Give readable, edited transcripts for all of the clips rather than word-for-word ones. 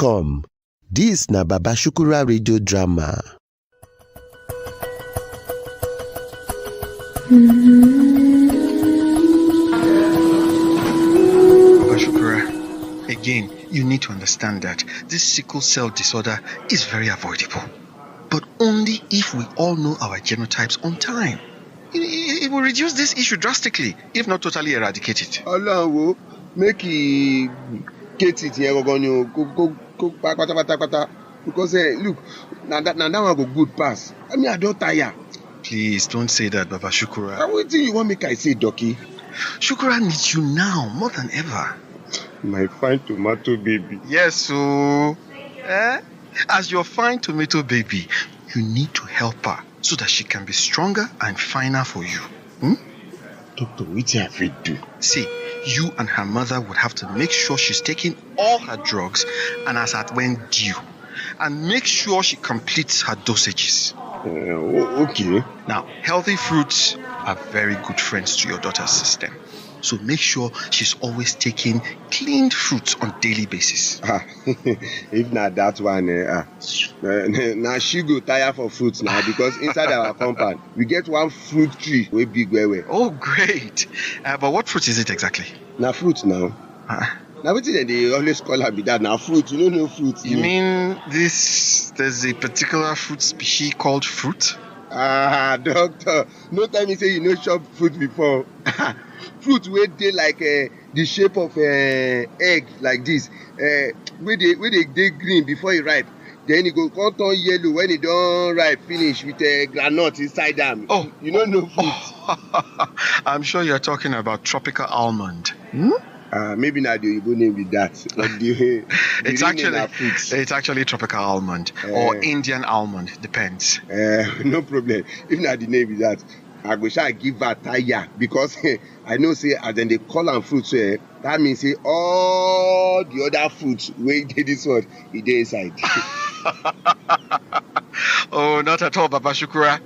Welcome. This na Baba Shukura radio drama. Baba Shukura, again, you need to understand that this sickle cell disorder is very avoidable. But only if we all know our genotypes on time. It will reduce this issue drastically, if not totally eradicate it. Allah make it get it here go pata because look now that one go good pass. I mean I don't tire. Please don't say that, Baba Shukura. What do you want make I say, Doki? Shukura needs you now more than ever. My fine tomato baby. Yes, so as your fine tomato baby, you need to help her so that she can be stronger and finer for you. Doctor, what have you do? See, you and her mother would have to make sure she's taking all her drugs and as at when due. And make sure she completes her dosages. Okay. Now, healthy fruits are very good friends to your daughter's system. So make sure she's always taking cleaned fruits on a daily basis. If not that one, now she go tire for fruits now because inside our compound, we get one fruit tree way big way. Oh, great. But what fruit is it exactly? Now fruit now. Now what is they always call her be that now fruit? You don't know fruit. You mean there's a particular fruit species called fruit? Doctor, no time you say you know shop fruit before. Fruit wey dey like the shape of egg like this, wey dey green before e ripe, then e go come turn yellow when e don ripe finish with groundnut inside am. Oh, you no know fruit. I'm sure you're talking about tropical almond. Maybe na the Igbo name be that. But it's actually tropical almond or Indian almond, depends. No problem. If na the name be that, I go shall give her tire because I know say as then they call am fruit, so that means say all the other fruits wey dey this one e dey inside. Oh, not at all, Baba Shukura.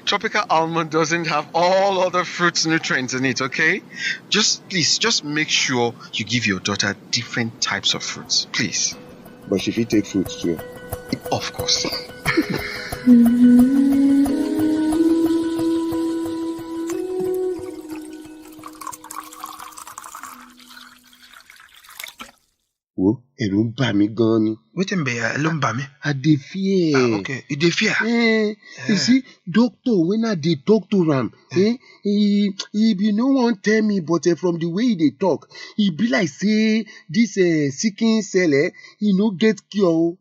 Tropical almond doesn't have all other fruits nutrients in it, okay? Please make sure you give your daughter different types of fruits, please. But she fit take fruits too. Of course. Wo, ẹ̀rù ń bà mí gan ni. Wetin be ló ń bà mí? I dey fear. Okay, you dey fear? You see, doctor, when I dey talk to am, he be no wan tell me, but from the way he dey talk, e be like say this sickle cell, he no get cure.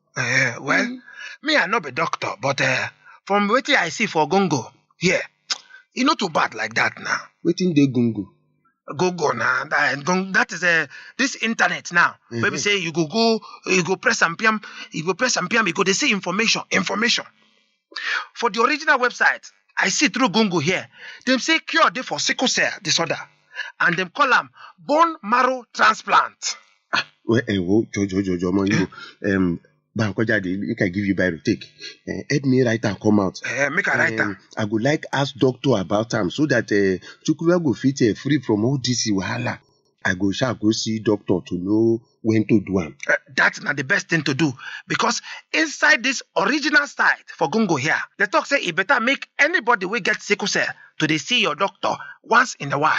Well, me I no be doctor, but from wetin I see for Gongo, e no too bad like that now. Wetin dey Gongo? Go now. That is this internet now. Maybe say you go press and PM, you go they say information. For the original website, I see through Gongo here. Them say cure dey for sickle cell disorder, and them call them bone marrow transplant. Bankojade, make I give you Bible. Take. Help me write and come out. Make I write am. I go like ask doctor about am so that Chukura go fit free from all this wahala. I shall go see doctor to know when to do am. That's not the best thing to do because inside this original site for Gongo here, the talk say it better make anybody we get sickle cell to they see your doctor once in a while.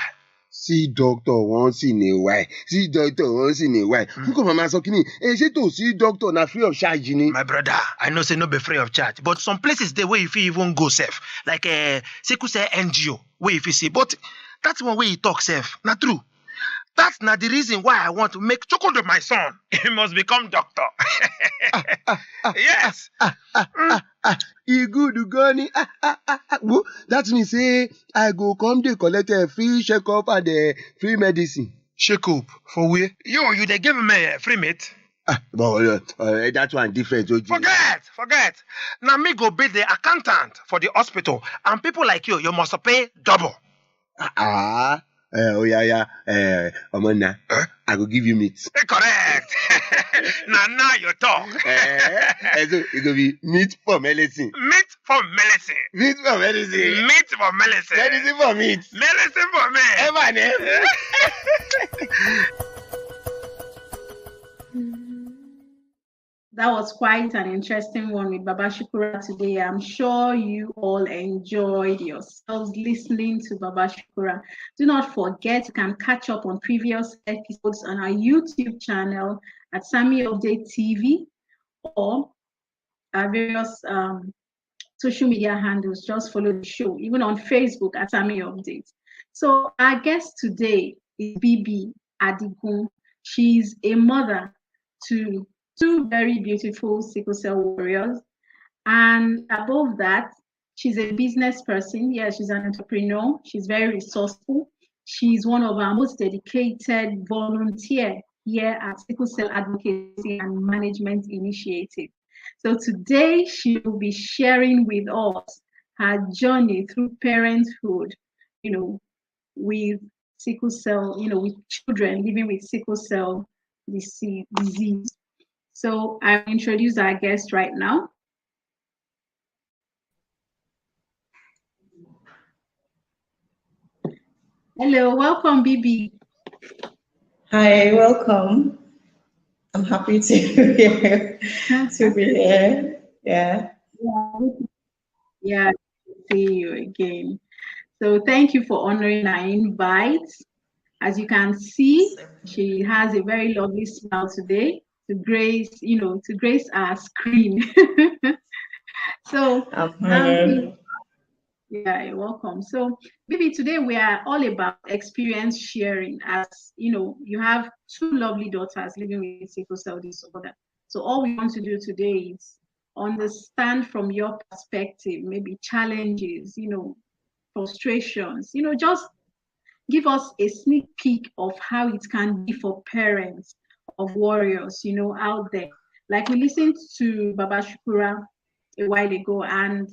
See doctor once in a while. Who come mama so kini? Say to see doctor na free of charge ni. My brother, I know say no be free of charge, but some places there where you fit even go safe, like sickle cell NGO where you fit see. But that's one way you talk safe. Not true. That's not the reason why I want to make Chokodo my son. He must become doctor. Yes. He good goni. That means say I go come dey collect a free check up and free medicine. Check up for where? You they give me a free mate. But that one different. Forget. Now me go be the accountant for the hospital, and people like you must pay double. Omona, I go give you meat. Correct. now you talk. So it go be meat for medicine. Meat for medicine. Meat for medicine. Meat for medicine. Medicine for meat. Medicine for me. that was quite an interesting one with Baba Shukura today. I'm sure you all enjoyed yourselves listening to Baba Shukura. Do not forget, you can catch up on previous episodes on our YouTube channel at Sammy Update TV, or our various social media handles. Just follow the show, even on Facebook at Sammy Update. So our guest today is BB Adigun. She's a mother to two very beautiful sickle cell warriors. And above that, she's a business person. Yeah, she's an entrepreneur. She's very resourceful. She's one of our most dedicated volunteers here at Sickle Cell Advocacy and Management Initiative. So today she will be sharing with us her journey through parenthood, with sickle cell, with children living with sickle cell disease. So I'll introduce our guest right now. Hello, welcome, BB. Hi, welcome. I'm happy to be here. Yeah. Yeah, see you again. So thank you for honoring our invite. As you can see, she has a very lovely smile today to grace, our screen. So, yeah, you're welcome. So, maybe today we are all about experience sharing. As you have two lovely daughters living with sickle cell disorder. So, all we want to do today is understand from your perspective, maybe challenges, frustrations, just give us a sneak peek of how it can be for parents of warriors, out there. Like we listened to Baba Shukura a while ago, and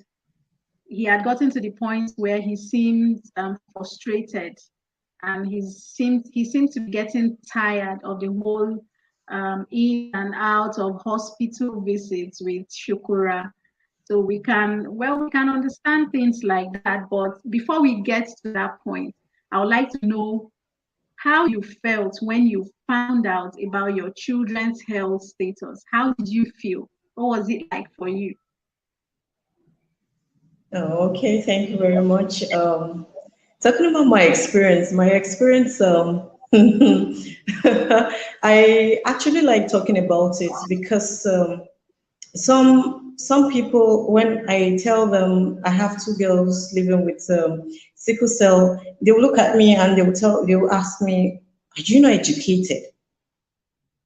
he had gotten to the point where he seemed frustrated, and he seemed to be getting tired of the whole in and out of hospital visits with Shukura. So we can understand things like that. But before we get to that point, I would like to know how you felt when you found out about your children's health status. How did you feel? What was it like for you? Oh, okay, thank you very much. Talking about my experience, I actually like talking about it because some people, when I tell them I have two girls living with sickle cell, they will look at me and they will ask me, "Are you not educated?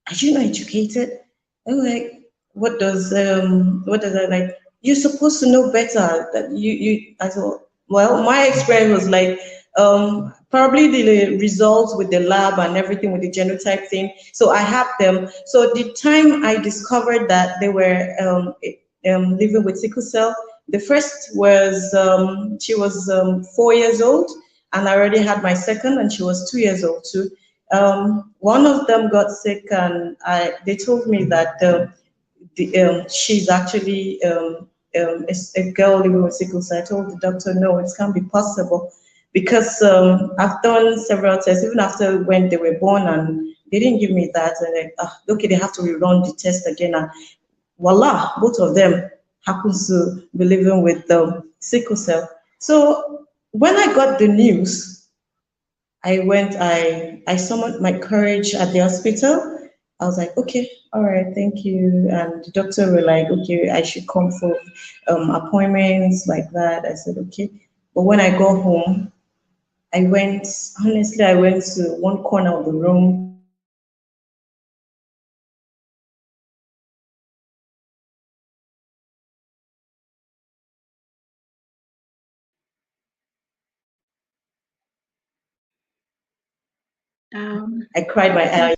Are you not educated?" I'm like, "What does that like? You're supposed to know better." That you. I thought, well, my experience was like probably the results with the lab and everything with the genotype thing. So I had them. So the time I discovered that they were living with sickle cell, the first was she was 4 years old, and I already had my second, and she was 2 years old too. One of them got sick, and they told me that she's actually a girl living with sickle cell. I told the doctor, no, it can't be possible, because I've done several tests, even after when they were born, and they didn't give me that. And okay, they have to rerun the test again. And voila, both of them happens to be living with sickle cell. So when I got the news, I summoned my courage at the hospital. I was like, okay, all right, thank you. And the doctor were like, okay, I should come for appointments like that. I said, okay. But when I got home, I went to one corner of the room. I cried my eye.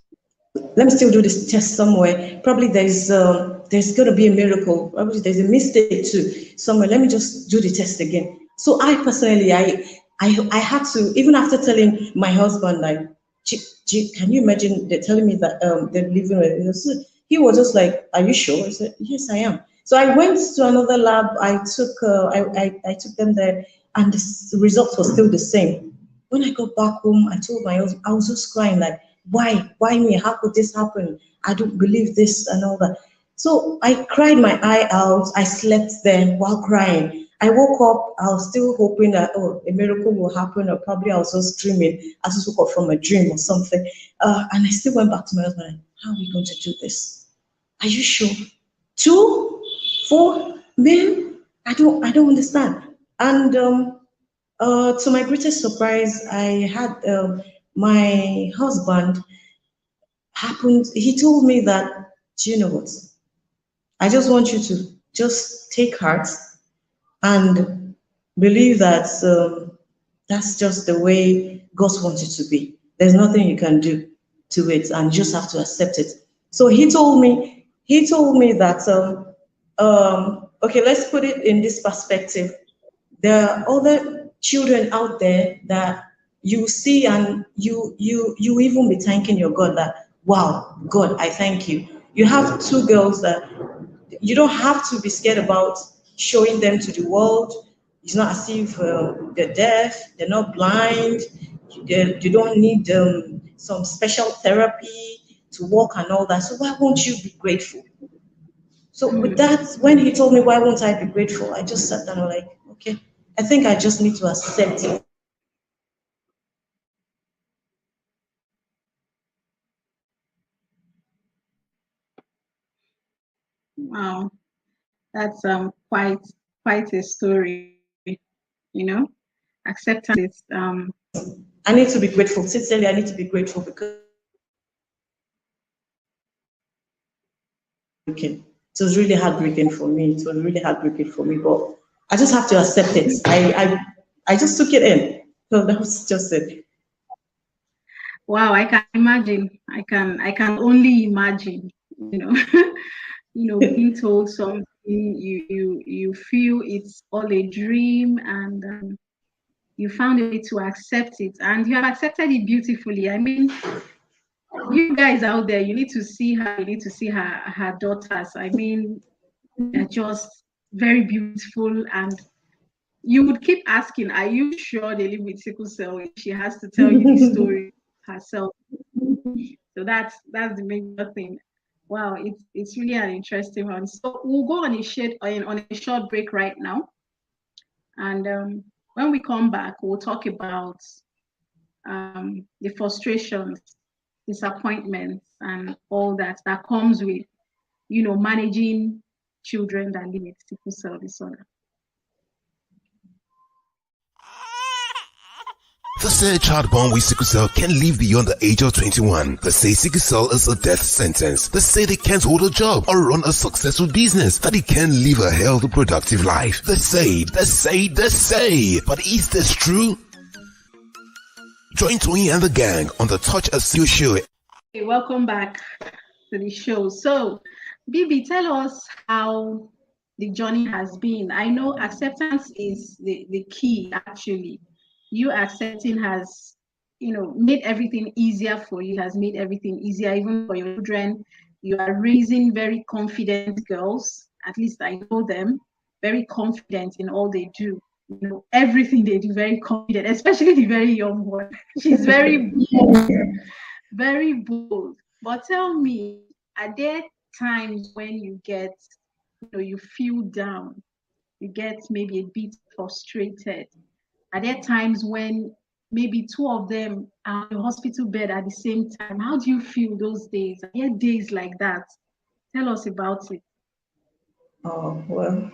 Let me still do this test somewhere. Probably there's going to be a miracle. Probably there's a mistake too somewhere. Let me just do the test again. So I personally, I had to, even after telling my husband, like, can you imagine they're telling me that they're living with it? He was just like, are you sure? I said, yes, I am. So I went to another lab. I took them there, and the results were still the same. When I got back home, I told my husband, I was just crying like, why me? How could this happen? I don't believe this and all that. So I cried my eye out. I slept there while crying. I woke up, I was still hoping that, oh, a miracle will happen, or probably I was just dreaming. I just woke up from a dream or something. And I still went back to my husband, how are we going to do this? Are you sure? 2, 4 men? I don't understand. And to my greatest surprise, I had my husband he told me that, do you know what? I just want you to just take heart and believe that that's just the way God wants it to be. There's nothing you can do to it, and you just have to accept it. So he told me that, okay, let's put it in this perspective. There are other children out there that you see, and you even be thanking your God that, wow, God, I thank you. You have 2 girls that you don't have to be scared about showing them to the world. It's not as if they're deaf, they're not blind, you don't need some special therapy to walk and all that. So why won't you be grateful? So with that, when he told me, why won't I be grateful? I just sat down and like, okay, I think I just need to accept it. Wow, that's quite a story. You know, acceptance is I need to be grateful. Sincerely, I need to be grateful because it was really heartbreaking for me. It was really heartbreaking for me, but I just have to accept it. I just took it in. So that was just it. Wow, I can imagine. I can only imagine. Being told something, you feel it's all a dream, and you found a way to accept it, and you have accepted it beautifully. I mean, you guys out there, you need to see her. You need to see her daughters. I mean, they're just very beautiful, and you would keep asking, are you sure they live with sickle cell? She has to tell you the story herself. So that's the major thing. Wow, it's really an interesting one. So we'll go on a short break right now, and when we come back, we'll talk about the frustrations, disappointments, and all that comes with managing children that live with sickle cell disorder. They say a child born with sickle cell can live beyond the age of 21. They say sickle cell is a death sentence. They say they can't hold a job or run a successful business, that they can't live a healthy, productive life. They say. But is this true? Join Tony and the gang on the Touch As You Show. Okay, welcome back to the show. So, BB, tell us how the journey has been. I know acceptance is the key, actually. You accepting has, made everything easier for you, has made everything easier even for your children. You are raising very confident girls, at least I know them, very confident in all they do. Everything they do, very confident, especially the very young one. She's very bold, very bold. But tell me, are there times when you get, you feel down, you get maybe a bit frustrated? Are there times when maybe 2 of them are in the hospital bed at the same time? How do you feel those days? Are there days like that? Tell us about it. Oh, well,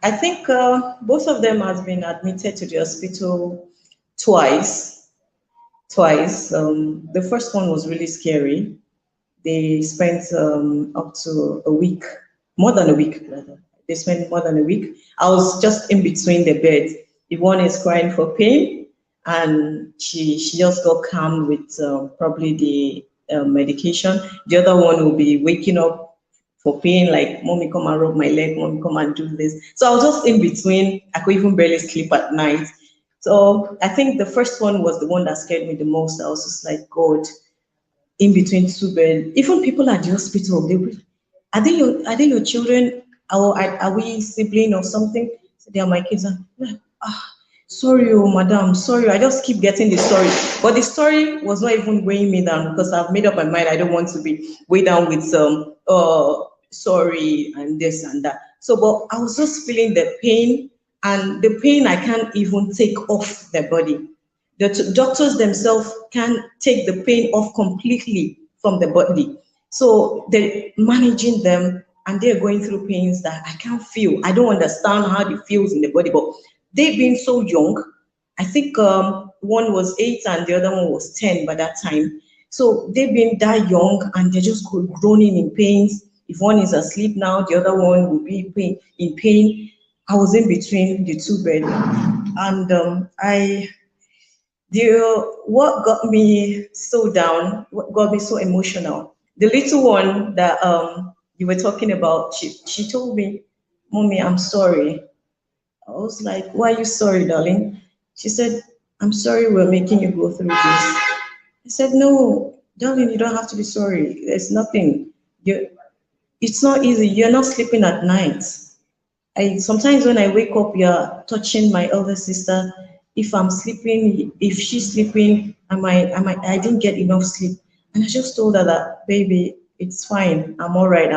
I think both of them has been admitted to the hospital twice. The first one was really scary. They spent up to a week, more than a week rather. They spent more than a week. I was just in between the bed. The one is crying for pain, and she just got calm with probably the medication. The other one will be waking up for pain, like, mommy, come and rub my leg, mommy, come and do this. So I was just in between. I could even barely sleep at night. So I think the first one was the one that scared me the most. I was just like, God, in between 2 beds. Even people at the hospital, are they your children? Or are we sibling or something? So they are my kids. sorry, oh, madam, sorry. I just keep getting the story. But the story was not even weighing me down because I've made up my mind. I don't want to be weighed down with some, sorry, and this and that. So, but I was just feeling the pain, and the pain I can't even take off the body. The doctors themselves can take the pain off completely from the body. So they're managing them and they're going through pains that I can't feel. I don't understand how it feels in the body, but they've been so young. I think one was 8 and the other one was 10 by that time. So they've been that young and they're just groaning in pains. If one is asleep now, the other one will be in pain. I was in between the two beds, and what got me so down, what got me so emotional, the little one that you were talking about, she told me, "Mommy, I'm sorry." I was like, "Why are you sorry, darling?" She said, "I'm sorry we're making you go through this." I said, "No, darling, you don't have to be sorry. There's nothing. It's not easy. You're not sleeping at night. Sometimes when I wake up, you're touching my elder sister. If I'm sleeping, if she's sleeping, I didn't get enough sleep." And I just told her that, "Baby, it's fine. I'm all right.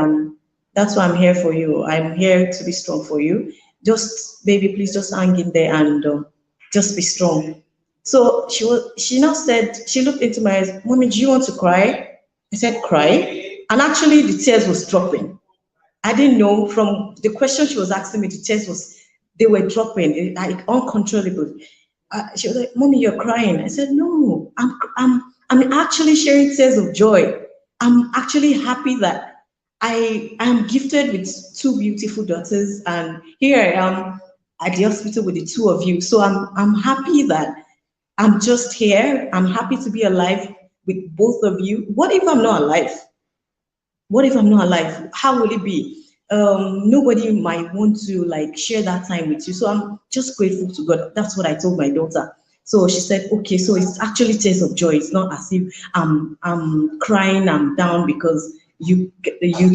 That's why I'm here for you. I'm here to be strong for you. Just, baby, please just hang in there and just be strong." So she now said, she looked into my eyes, "Mommy, do you want to cry?" I said, "Cry?" And actually the tears was dropping. I didn't know from the question she was asking me, the tears they were dropping, like uncontrollable. She was like, "Mommy, you're crying." I said, "No, I'm actually sharing tears of joy. I'm actually happy that I am gifted with 2 beautiful daughters, and here I am at the hospital with the 2 of you. So I'm happy that I'm just here. I'm happy to be alive with both of you. What if I'm not alive? What if I'm not alive? How will it be?" Nobody might want to like share that time with you. So I'm just grateful to God. That's what I told my daughter. So she said, "Okay, so it's actually tears of joy. It's not as if I'm crying, I'm down because you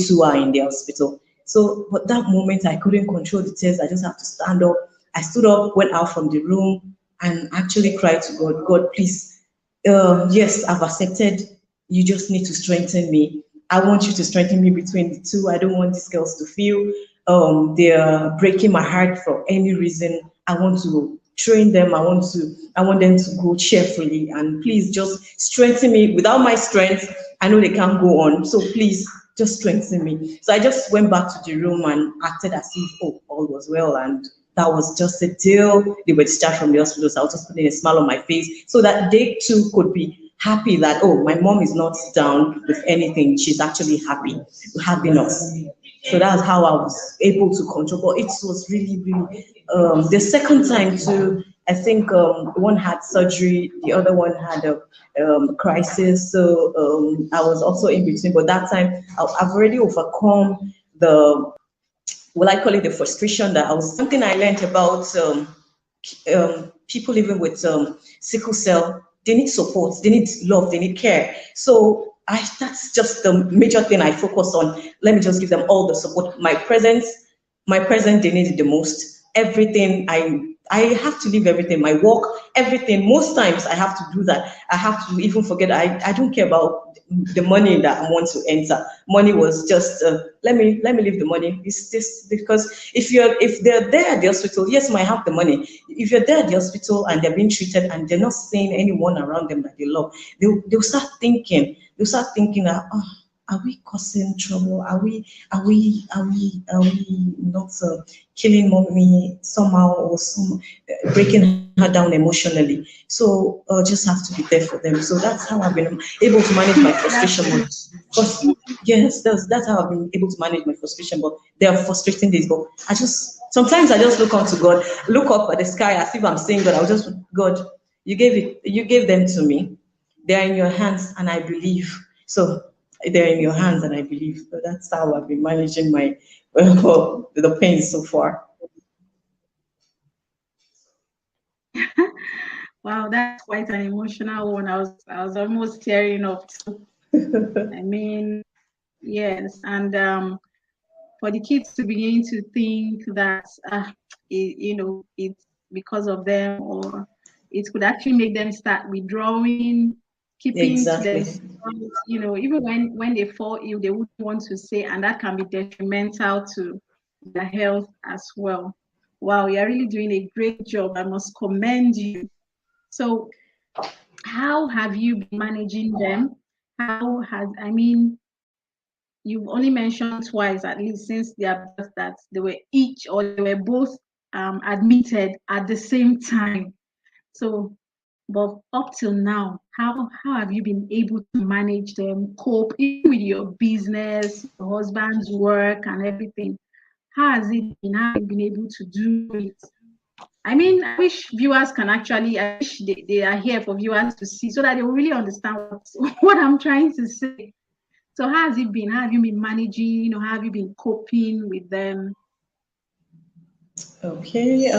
two are in the hospital." So, but that moment I couldn't control the tears. I just have to stand up. I stood up, went out from the room, and actually cried to God. "God, please, yes, I've accepted. You just need to strengthen me. I want you to strengthen me between the two. I don't want these girls to feel they're breaking my heart for any reason. I want to train them. I want them to go cheerfully. And please just strengthen me. Without my strength, I know they can't go on. So please just strengthen me." So I just went back to the room and acted as if, oh, all was well. And that was just a deal. They were discharged from the hospital. So I was just putting a smile on my face so that they too could be happy that, oh, my mom is not down with anything. She's actually happy having us. So that's how I was able to control. But it was really, really, the second time too, I think one had surgery, the other one had a crisis. So I was also in between. But that time, I've already overcome well, I call it the frustration that something I learned about people living with sickle cell. They need support, they need love, they need care. So that's just the major thing I focus on. Let me just give them all the support. My presence, they need it the most. Everything, I have to leave everything, my work, everything. Most times I have to do that. I have to even forget. I don't care about the money that I want to enter. Money was just let me leave the money. It's this because if they're there at the hospital, yes, might have the money. If you're there at the hospital and they're being treated and they're not seeing anyone around them that they love, they'll start thinking that, oh, are we causing trouble? Are we not killing mommy somehow or breaking her down emotionally? So just have to be there for them. So that's how I've been able to manage my frustration. Yes, that's how I've been able to manage my frustration. But they are frustrating days. But sometimes I just look onto God, look up at the sky as if I'm saying, God, God, you gave them to me. They are in your hands, and I believe. So they're in your hands, and I believe. So that's how I've been managing my the pain so far. Wow, that's quite an emotional one. I was almost tearing up too. I mean, yes, and for the kids to begin to think that it's because of them, or it could actually make them start withdrawing, keeping to themselves, you know, even when they fall ill, they wouldn't want to say, and that can be detrimental to their health as well. Wow, you're really doing a great job. I must commend you. So how have you been managing them? I mean, you've only mentioned twice, at least since their birth, that they were each or they were both admitted at the same time. So, but up till now, how have you been able to manage them, cope even with your business, your husband's work, and everything? How has it been? How have you been able to do it? I mean, I wish viewers can actually, I wish they are here for viewers to see so that they will really understand what I'm trying to say. So how has it been? How have you been managing? You know, how have you been coping with them? Okay,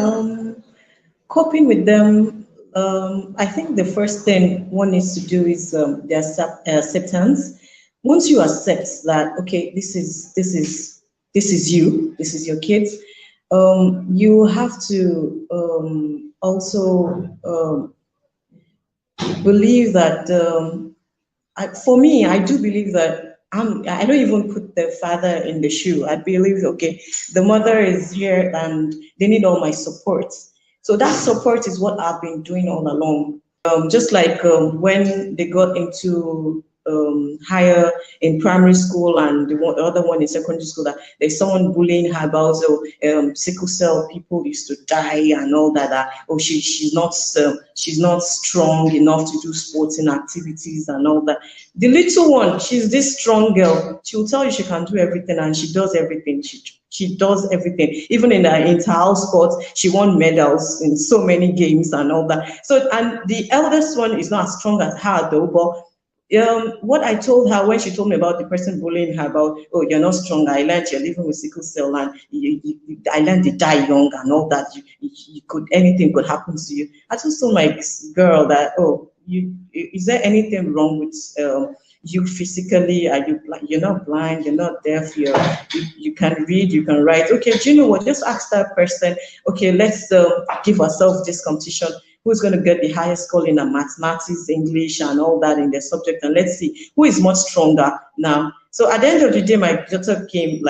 coping with them. I think the first thing one needs to do is the acceptance. Once you accept that, okay, this is you, this is your kids, you have to also believe that. For me, I do believe that I don't even put the father in the shoe. I believe, okay, the mother is here and they need all my support. So that support is what I've been doing all along. Just like when they got into higher in primary school and the other one in secondary school, that there's someone bullying her about sickle cell people used to die and all that. She's not strong enough to do sporting activities and all that. The little one, she's this strong girl. She will tell you she can do everything and she does everything. She does everything. Even in her inter-house sports, she won medals in so many games and all that. So, and the eldest one is not as strong as her though, but what I told her when she told me about the person bullying her about, oh, you're not strong. I learned you're living with sickle cell and I learned they die young and all that. Anything could happen to you. I just told my girl that, oh, is there anything wrong with you physically? You're not blind, you're not deaf, you can read, you can write. Okay, do you know what? Just ask that person, okay, let's give ourselves this competition. Who's going to get the highest score in mathematics, English, and all that in their subject? And let's see who is much stronger now. So at the end of the day, my daughter came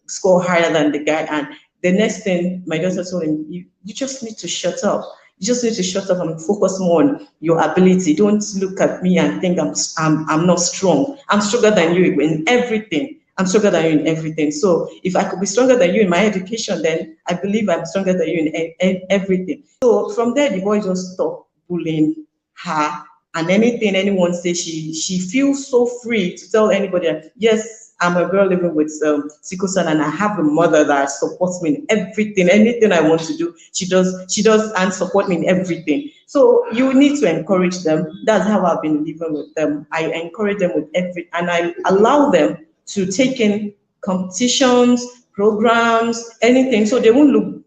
score higher than the guy. And the next thing my daughter told him, you just need to shut up. You just need to shut up and focus more on your ability. Don't look at me and think I'm not strong. I'm stronger than you in everything. I'm stronger than you in everything. So if I could be stronger than you in my education, then I believe I'm stronger than you in everything. So from there, the boy just stopped bullying her. And anything anyone says, she feels so free to tell anybody that, yes, I'm a girl living with sickle cell and I have a mother that supports me in everything. Anything I want to do, she does and support me in everything. So you need to encourage them. That's how I've been living with them. I encourage them with everything and I allow them to take in competitions, programs, anything, so they won't look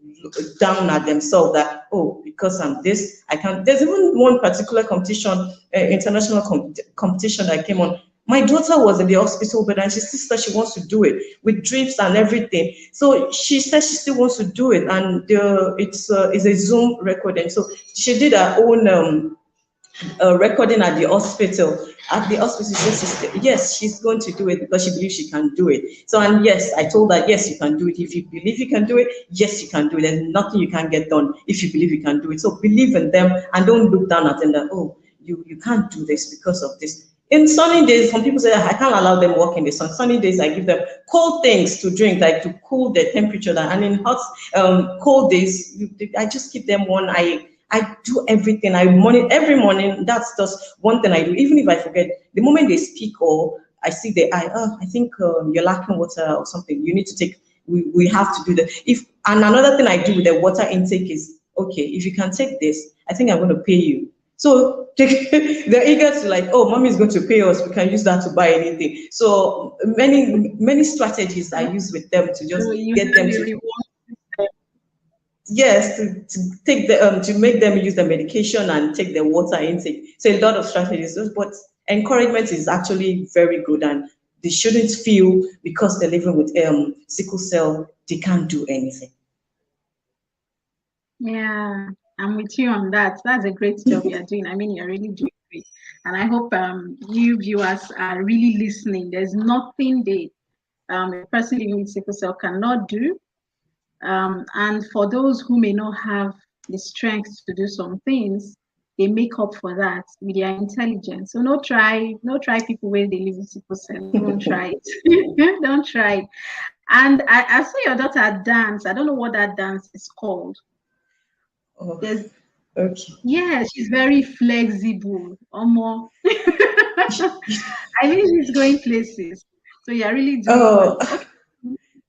down at themselves that, oh, because I'm this, I can't. There's even one particular competition, international competition that came on. My daughter was in the hospital bed and she still said she wants to do it with drips and everything. So she said she still wants to do it, and it's a Zoom recording. So she did her own recording at the hospital. At the hospital, yes, she's going to do it because she believes she can do it. So, and yes, I told her, yes, you can do it. If you believe you can do it, yes, you can do it. There's nothing you can't get done if you believe you can do it. So believe in them and don't look down at them that, oh, you can't do this because of this. In sunny days, some people say, I can't allow them walk in the sun. Sunny days, I give them cold things to drink, like to cool their temperature down. And in hot, cold days, I just keep them warm. I do everything. Every morning. That's just one thing I do. Even if I forget, the moment they speak or I see I think you're lacking water or something. You need to take. We have to do that. And another thing I do with the water intake is, okay, if you can take this, I think I'm going to pay you. So they're eager to oh, mommy is going to pay us. We can use that to buy anything. So many strategies I use with them to just get them to reward. Yes, to take to make them use the medication and take the water intake. So a lot of strategies, but encouragement is actually very good, and they shouldn't feel because they're living with sickle cell they can't do anything. Yeah, I'm with you on that. That's a great job you're doing. I mean, you're really doing great. And I hope you viewers are really listening. There's nothing a person living with sickle cell cannot do. And for those who may not have the strength to do some things, they make up for that with their intelligence. So no try people where they live with sickle cell. Don't try it. Don't try it. And I saw your daughter dance. I don't know what that dance is called. Oh, okay. Yeah, she's very flexible. More. I think she's going places. So you're really doing well.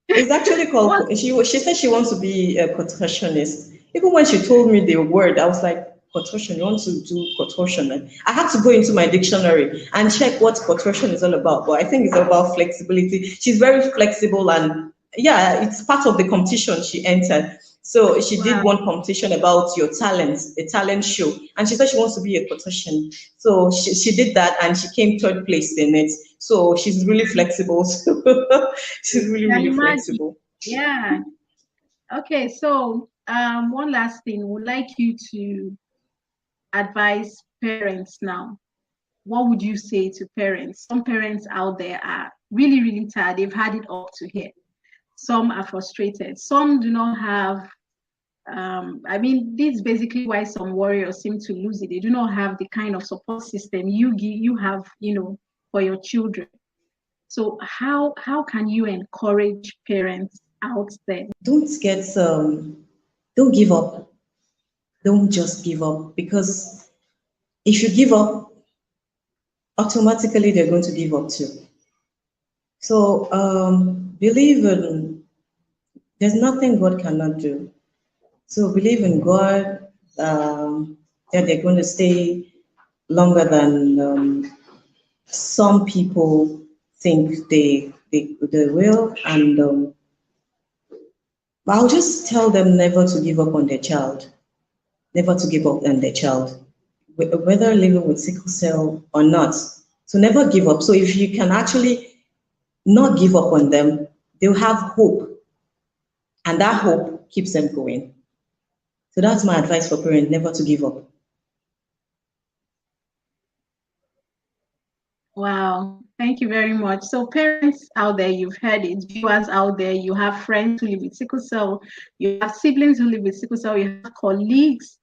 It's actually called. She said she wants to be a contortionist. Even when she told me the word, I was like, contortion. You want to do contortion? I had to go into my dictionary and check what contortion is all about. But I think it's about flexibility. She's very flexible, and yeah, it's part of the competition she entered. So she did one competition about your talents, a talent show, and she said she wants to be a contortion. So she did that, and she came third place in it. So she's really flexible. She's really flexible. Yeah. Okay. So one last thing, would like you to advise parents now. What would you say to parents? Some parents out there are really, really tired. They've had it up to here. Some are frustrated. Some do not have. I mean, this is basically why some warriors seem to lose it. They do not have the kind of support system you have, for your children. So how can you encourage parents out there? Don't give up. Don't just give up, because if you give up, automatically they're going to give up too. So believe in, there's nothing God cannot do. So believe in God, that they're going to stay longer than some people think they will. And I'll just tell them never to give up on their child. Never to give up on their child, whether living with sickle cell or not. So never give up. So if you can actually not give up on them, they'll have hope. And that hope keeps them going. So that's my advice for parents, never to give up. Wow, thank you very much. So parents out there, you've heard it. Viewers out there, you have friends who live with sickle cell, you have siblings who live with sickle cell, you have colleagues,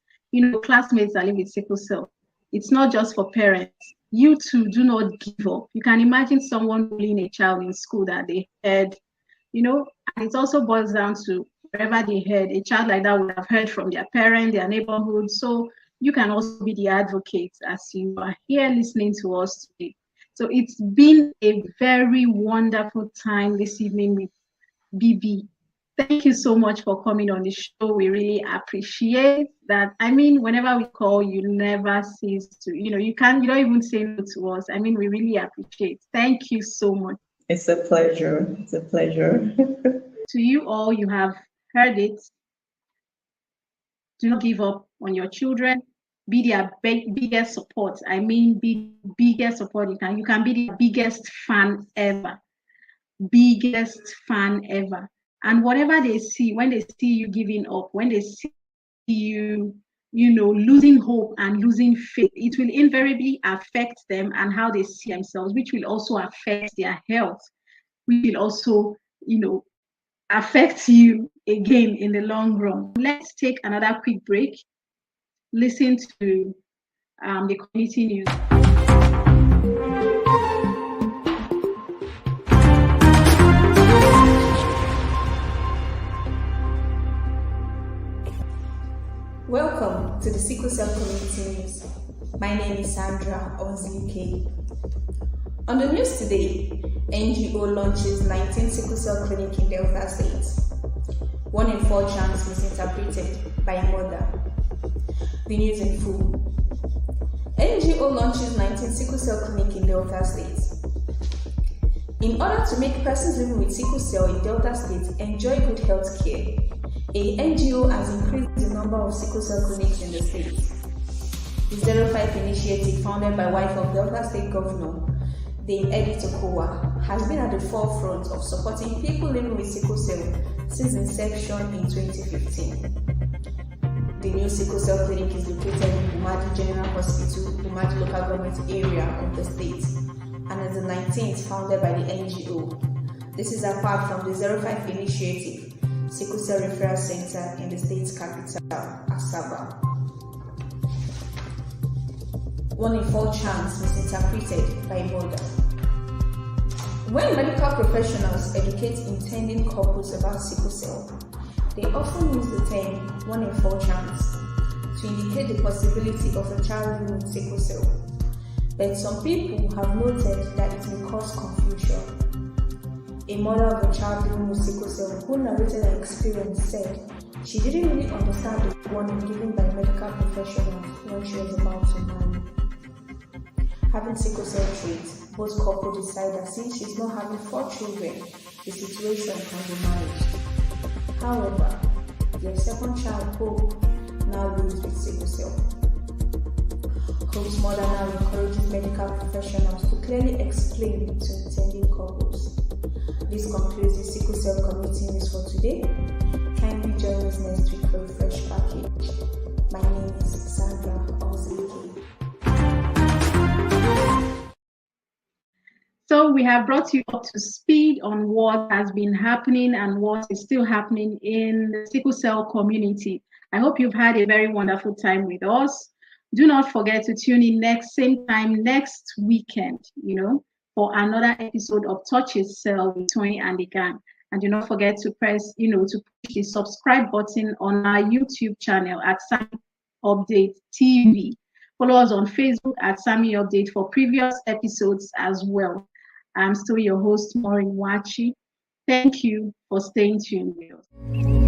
classmates that live with sickle cell. It's not just for parents. You too, do not give up. You can imagine someone bullying a child in school that they heard, and it also boils down to wherever they heard, a child like that would have heard from their parent, their neighborhood. So you can also be the advocate as you are here listening to us today. So it's been a very wonderful time this evening with BB. Thank you so much for coming on the show. We really appreciate that. I mean, whenever we call, you never cease to, you don't even say no to us. I mean, we really appreciate. Thank you so much. It's a pleasure. It's a pleasure. To you all, you have heard it. Do not give up on your children. Be their biggest support. I mean, be biggest support. You can be the biggest fan ever. Biggest fan ever. And whatever they see, when they see you giving up, when they see you, losing hope and losing faith, it will invariably affect them and how they see themselves, which will also affect their health, which will also, affect you again in the long run. Let's take another quick break. Listen to the community news. Welcome to the Sickle Cell Community News. My name is Sandra Ozuke. On the news today, NGO launches 19 sickle cell clinic in Delta State. 1 in 4 chance misinterpreted by a mother. The news in full. NGO launches 19 sickle cell clinic in Delta State. In order to make persons living with sickle cell in Delta State enjoy good health care, a NGO has increased the number of sickle cell clinics in the state. The 05 initiative, founded by wife of Delta State Governor Dame Edith Okowa, has been at the forefront of supporting people living with sickle cell since inception in 2015. The new sickle cell clinic is located in Umadi General Hospital, Umadi local government area of the state, and is the 19th founded by the NGO. This is apart from the 05 initiative, Sickle Cell Referral Center in the state's capital, Asaba. 1 in 4 chance misinterpreted by mother. When medical professionals educate intending couples about sickle cell, they often use the term 1 in 4 chance to indicate the possibility of a child living with sickle cell. But some people have noted that it may cause confusion. A mother of a child living with sickle cell who narrated her experience said she didn't really understand the warning given by medical professionals when she was about to marry. Having sickle cell traits, both couples decide that since she's not having 4 children, the situation can be managed. However, their second child, Hope, now lives with sickle cell. Hope's mother now encourages medical professionals to clearly explain to intending couples. This concludes the sickle cell community news for today. Kindly join us next week for a fresh package. My name is Sandra Ozike. So we have brought you up to speed on what has been happening and what is still happening in the sickle cell community. I hope you've had a very wonderful time with us. Do not forget to tune in same time next weekend, for another episode of Touch Your Cell with Tony and the gang. And do not forget to press, to push the subscribe button on our YouTube channel at Sammy Update TV. Follow us on Facebook at Sammy Update for previous episodes as well. I'm still your host, Maureen Wachi. Thank you for staying tuned with us.